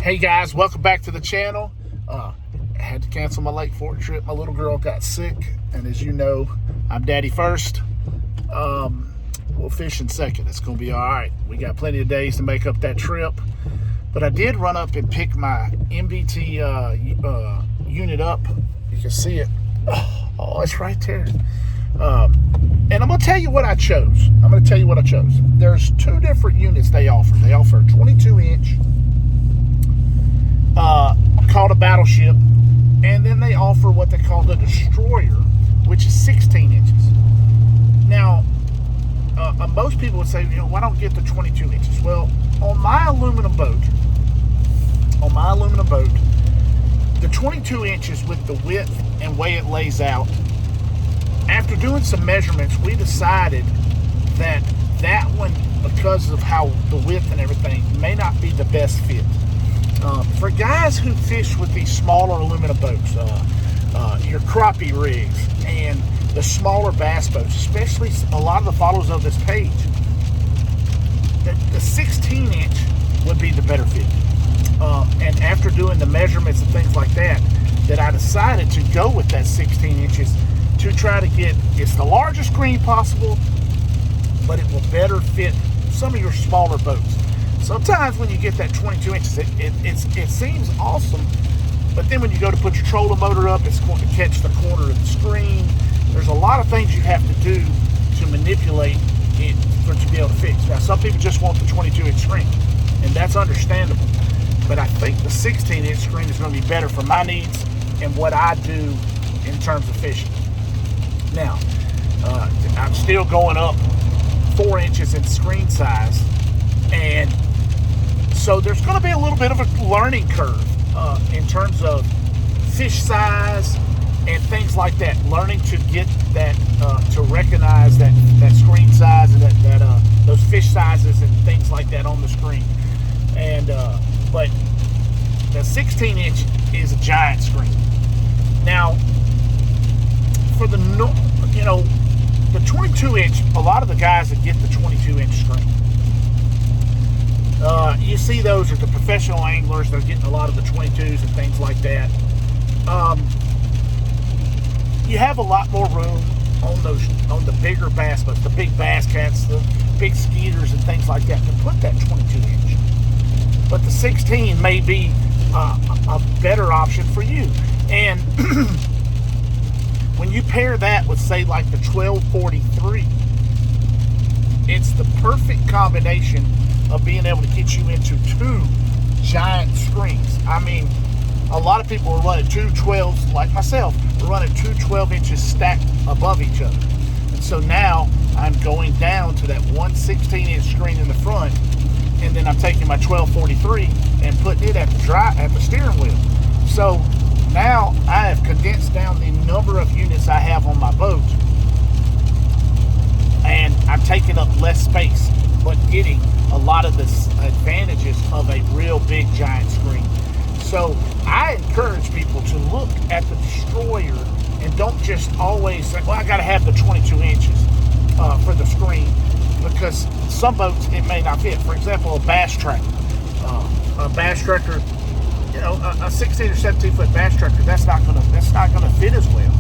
Hey guys, welcome back to the channel. I had to cancel my Lake Fork trip. My little girl got sick, and as you know, I'm daddy first. We'll fish in second. It's gonna be all right. We got plenty of days to make up that trip, but I did run up and pick my NBT unit up. You can see it. Oh, it's right there. And I'm gonna tell you what I chose. There's two different units they offer. They offer a 22-inch called a battleship, and then they offer what they call the destroyer, which is 16 inches. Now, most people would say, why don't get the 22 inches? Well, on my aluminum boat, the 22 inches with the width and way it lays out, after doing some measurements, we decided that one, because of how the width and everything, may not be the best fit. For guys who fish with these smaller aluminum boats, your crappie rigs and the smaller bass boats, especially a lot of the followers of this page, the 16-inch would be the better fit. And after doing the measurements and things like that, I decided to go with that 16 inches to try to get, it's the largest screen possible, but it will better fit some of your smaller boats. Sometimes when you get that 22 inches, it seems awesome, but then when you go to put your trolling motor up, it's going to catch the corner of the screen. There's a lot of things you have to do to manipulate it for it to be able to fix. Now, some people just want the 22-inch screen, and that's understandable, but I think the 16-inch screen is going to be better for my needs and what I do in terms of fishing. Now, I'm still going up 4 inches in screen size, and so there's going to be a little bit of a learning curve in terms of fish size and things like that. Learning to get that, to recognize that screen size and those fish sizes and things like that on the screen. And but the 16-inch is a giant screen. Now, for the 22-inch, a lot of the guys that get the 22-inch screen, you see those are the professional anglers. They're getting a lot of the 22s and things like that. You have a lot more room on the bigger bass boats, the big bass cats, the big skeeters and things like that, to put that 22-inch. But the 16 may be a better option for you. And when you pair that with, say, like the 1243, it's the perfect combination of being able to get you into two giant screens. I mean, a lot of people are running two 12s, like myself. We're running two 12 inches stacked above each other. And so now I'm going down to that one 16-inch screen in the front, and then I'm taking my 1243 and putting it at the steering wheel. So now I have condensed down the number of units I have on my boat, and I'm taking up less space, but getting a lot of the advantages of a real big giant screen. So I encourage people to look at the destroyer and don't just always say, well, I got to have the 22 inches for the screen, because some boats it may not fit. For example, a bass tracker. A 16 or 17 foot bass tracker, that's not gonna fit as well,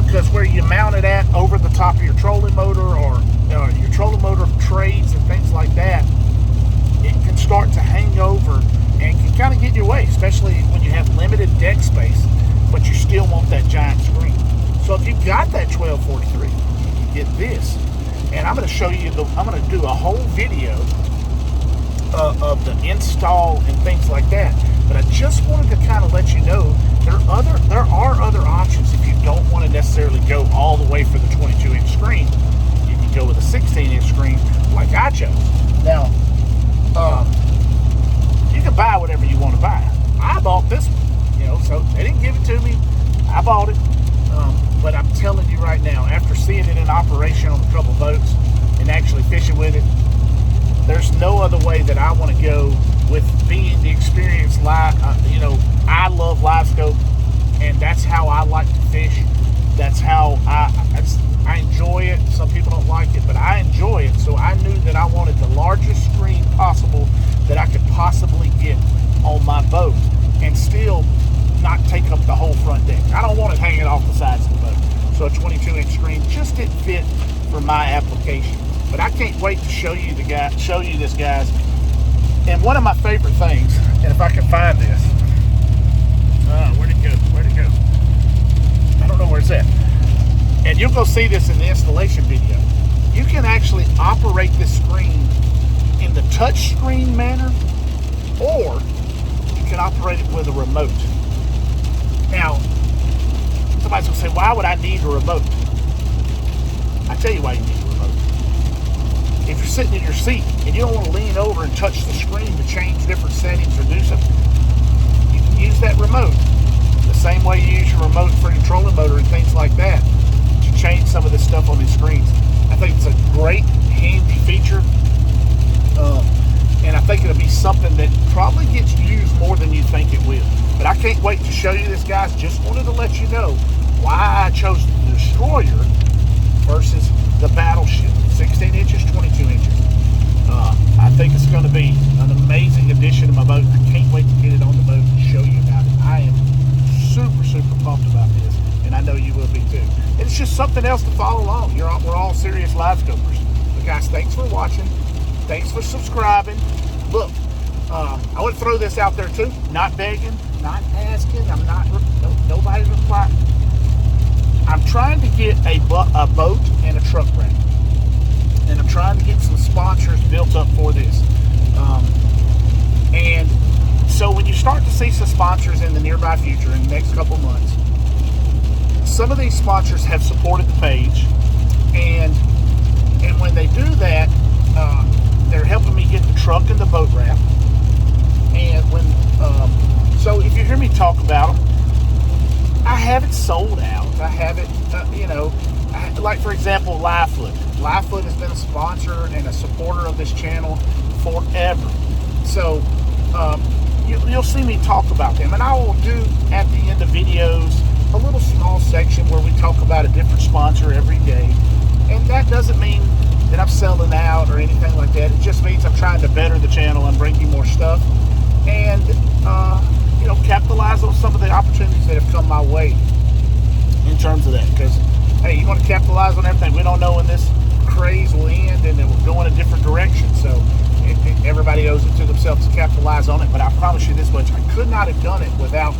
because where you mount it at over the top of your trolling motor or your trolling motor trays and things like that, it can start to hang over and can kind of get in your way, especially when you have limited deck space, but you still want that giant screen. So if you've got that 1243, you can get this, and I'm going to show you I'm going to do a whole video of the install and things like that. But I just wanted to kind of let you know there are other options. If you don't want to necessarily go all the way for the 22-inch screen, you can go with a 16-inch screen like I chose. Now, you can buy whatever you want to buy. I bought this one, so they didn't give it to me. I bought it. But I'm telling you right now, after seeing it in operation on a couple boats and actually fishing with it, there's no other way that I want to go with being the experienced I love Livescope, and that's how I like to fish. That's how I enjoy it. Some people don't like it, but I enjoy it. So I knew that I wanted the largest screen possible that I could possibly get on my boat and still not take up the whole front deck. I don't want it hanging off the sides of the boat. So a 22-inch screen just didn't fit for my application. But I can't wait to show you this, guys. And one of my favorite things, and if I can find this, where'd it go? I don't know where it's at. And you'll go see this in the installation video. You can actually operate this screen in the touch screen manner, or you can operate it with a remote. Now, somebody's gonna say, why would I need a remote? I tell you why you need a remote. If you're sitting in your seat and you don't want to lean over and touch the screen to change different settings or do something, you can use that remote the same way you use your remote for your trolling motor and things like that to change some of this stuff on these screens. I think it's a great, handy feature. And I think it'll be something that probably gets used more than you think it will. But I can't wait to show you this, guys. Just wanted to let you know why I chose the Destroyer versus the Battleship. 16 inches, 22 inches. I think it's going to be an amazing addition to my boat. I can't wait to get it on the boat and show you about it. I am super, super pumped about this, and I know you will be too. And it's just something else to follow along. We're all serious Livescopers. But guys, thanks for watching. Thanks for subscribing. Look, I want to throw this out there too. Not begging, not asking. Nobody's required. I'm trying to get a boat and a truck wrap. And I'm trying to get some sponsors built up for this. And so when you start to see some sponsors in the nearby future, in the next couple months, some of these sponsors have supported the page. And when they do that, they're helping me get the truck and the boat wrap. And so if you hear me talk about them, I have it sold out. I have it, like for example, Livefoot. Livefoot has been a sponsor and a supporter of this channel forever. So you'll see me talk about them. And I will do, at the end of videos, a little small section where we talk about a different sponsor every day. And that doesn't mean that I'm selling out or anything like that. It just means I'm trying to better the channel and bring you more stuff. And, capitalize on some of the opportunities that have come my way in terms of that. Because, hey, you want to capitalize on everything. We don't know when this craze will end and then we'll go in a different direction. So everybody owes it to themselves to capitalize on it. But I promise you this much, I could not have done it without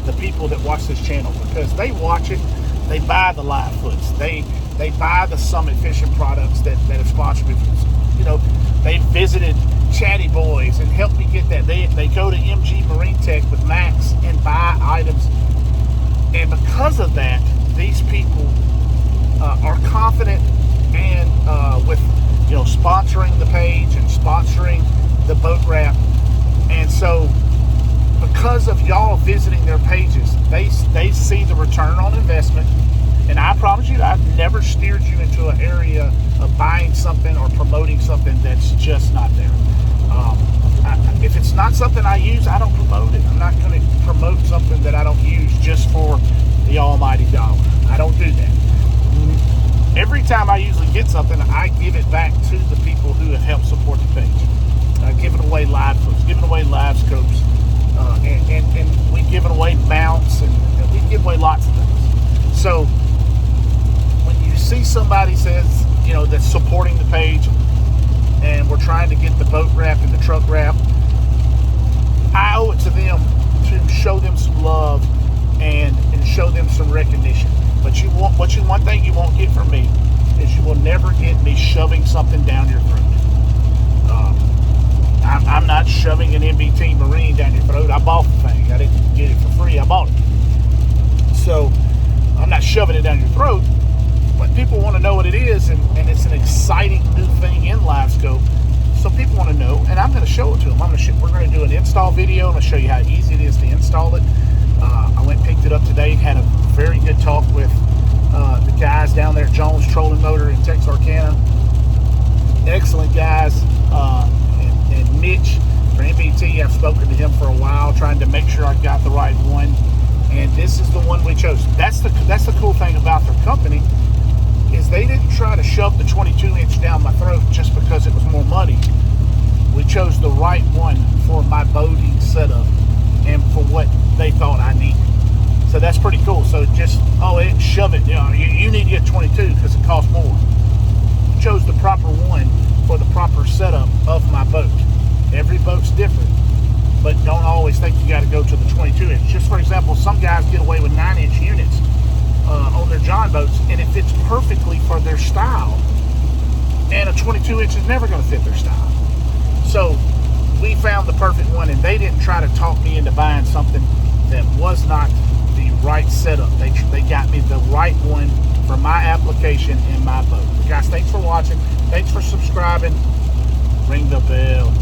the people that watch this channel, because they watch it, they buy the Livefoots, they buy the Summit Fishing products that have sponsored me. They visited Chatty Boys and helped me get that. They go to MG Marine Tech with Max and buy items. And because of that, these people are confident and with sponsoring the page and sponsoring the boat wrap. And so because of y'all visiting their pages, they see the return on investment. And I promise you, I've never steered you into an area of buying something or promoting something that's just not there. If it's not something I use, I don't promote it. I'm not going to promote something that I don't use just for the almighty dollar. I don't do that. Every time I usually get something, I give it back to the people who have helped support the page. Giving away Livescopes, giving away Livescopes, and we've given away mounts, and we give away lots of things. So when you see somebody says, that's supporting the page, and we're trying to get the boat wrap and the truck wrap, I owe it to them to show them some love and show them some recognition. But one thing you won't get from me is you will never get me shoving something down your throat. I'm not shoving an NBT Marine down your throat. I bought the thing. I didn't get it for free. I bought it. So I'm not shoving it down your throat. But people want to know what it is, and it's an exciting new thing in Livescope. So people want to know, and I'm going to show it to them. We're going to do an install video. I'm going to show you how easy it is to install it. I went and picked it up today. Had a very good talk with the guys down there at Jones Trolling Motor in Texarkana. Excellent guys. And Mitch for NBT, I've spoken to him for a while, trying to make sure I got the right one. And this is the one we chose. That's the cool thing about their company, is they didn't try to shove the 22-inch down my throat just because it was more money. We chose the right one for my boating setup and for what they thought I needed. So that's pretty cool. So just, it shove it, you need to get 22 because it costs more. I chose the proper one for the proper setup of my boat. Every boat's different, but don't always think you got to go to the 22 inch. Just for example, some guys get away with 9-inch units on their John boats, and it fits perfectly for their style. And a 22 inch is never going to fit their style. So we found the perfect one, and they didn't try to talk me into buying something that was not the right setup. They got me the right one for my application in my boat. Guys, thanks for watching. Thanks for subscribing. Ring the bell.